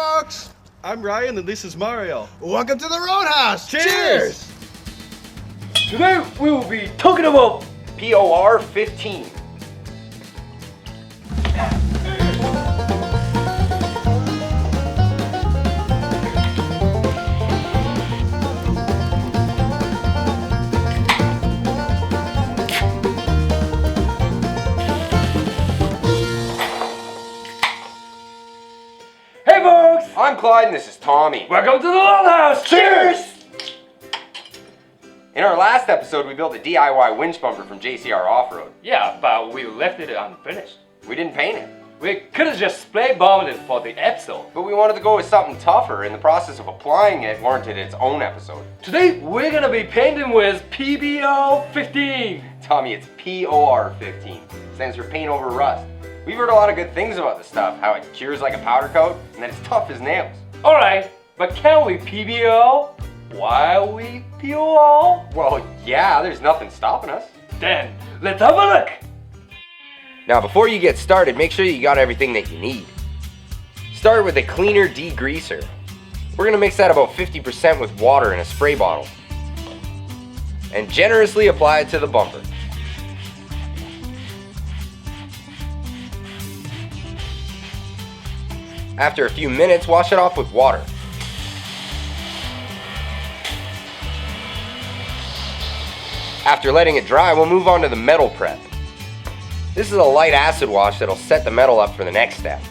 folks! I'm Ryan and this is Mario. Welcome to the Roadhouse! Cheers! Today we will be talking about POR15. Hey folks! I'm Clyde and this is Tommy. Welcome to the Roadhouse! Cheers! In our last episode, we built a DIY winch bumper from JCR Off-Road. Yeah, but we left it unfinished. We didn't paint it, We could have just spray bombed it for the episode. but we wanted to go with something tougher, and the process of applying it warranted its own episode. Today we're gonna be painting with PBO15. Tommy, it's POR15. Stands for paint over rust. We've heard a lot of good things about this stuff, how it cures like a powder coat, and that it's tough as nails. Alright, but can we PBO while we POR? Well, yeah, there's nothing stopping us. Then let's have a look. Now, before you get started, make sure you got everything that you need. Start with a cleaner degreaser. We're gonna mix that about 50% with water in a spray bottle. And generously apply it to the bumper. After a few minutes, wash it off with water. After letting it dry, we'll move on to the metal prep. This is a light acid wash that'll set the metal up for the next step.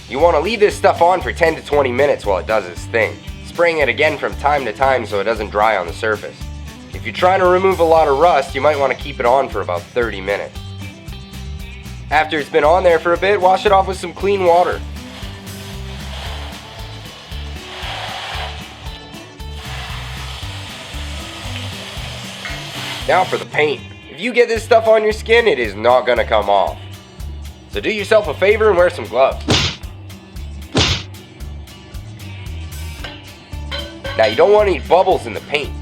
You want to leave this stuff on for 10 to 20 minutes while it does its thing, spraying it again from time to time so it doesn't dry on the surface. If you're trying to remove a lot of rust, you might want to keep it on for about 30 minutes. After it's been on there for a bit, wash it off with some clean water. Now for the paint. If you get this stuff on your skin, it is not going to come off. So do yourself a favor and wear some gloves. Now you don't want any bubbles in the paint,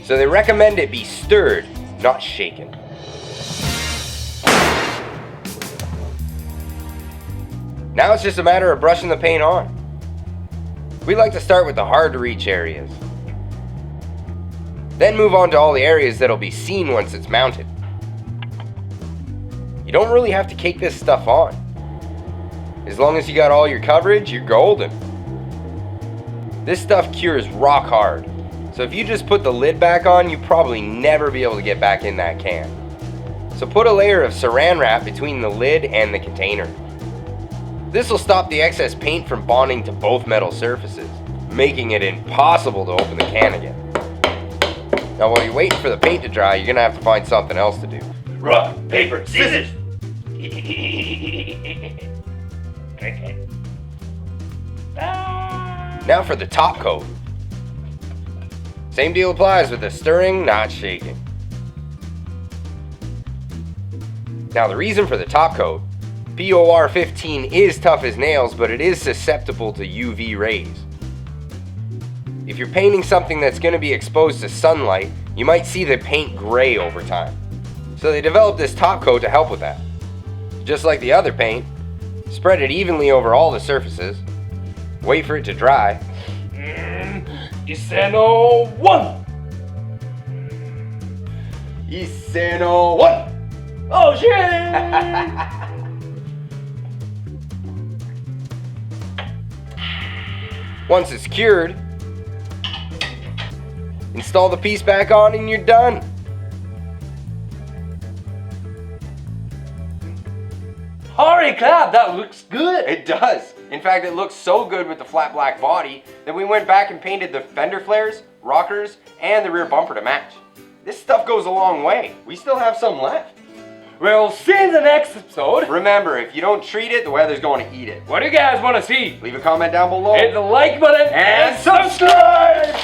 so they recommend it be stirred, not shaken. Now it's just a matter of brushing the paint on. We like to start with the hard to reach areas. Then move on to all the areas that'll be seen once it's mounted. You don't really have to cake this stuff on. As long as you got all your coverage, you're golden. This stuff cures rock hard, so if you just put the lid back on, you'll probably never be able to get back in that can. So put a layer of saran wrap between the lid and the container. This will stop the excess paint from bonding to both metal surfaces, making it impossible to open the can again. Now while you're waiting for the paint to dry, you're going to have to find something else to do. Rock, paper, scissors. Okay. Now for the top coat. Same deal applies with the stirring, not shaking. Now the reason for the top coat, POR15 is tough as nails, but it is susceptible to UV rays. If you're painting something that's going to be exposed to sunlight, you might see the paint gray over time. So they developed this top coat to help with that. Just like the other paint, spread it evenly over all the surfaces, wait for it to dry. Iseno 1! Iseno 1! Oh shit! Once it's cured, install the piece back on and you're done. Holy crap, that looks good! It does. In fact, it looks so good with the flat black body that we went back and painted the fender flares, rockers, and the rear bumper to match. This stuff goes a long way. We still have some left. We'll see you in the next episode. Remember, if you don't treat it, the weather's going to eat it. What do you guys want to see? Leave a comment down below. Hit the like button And subscribe!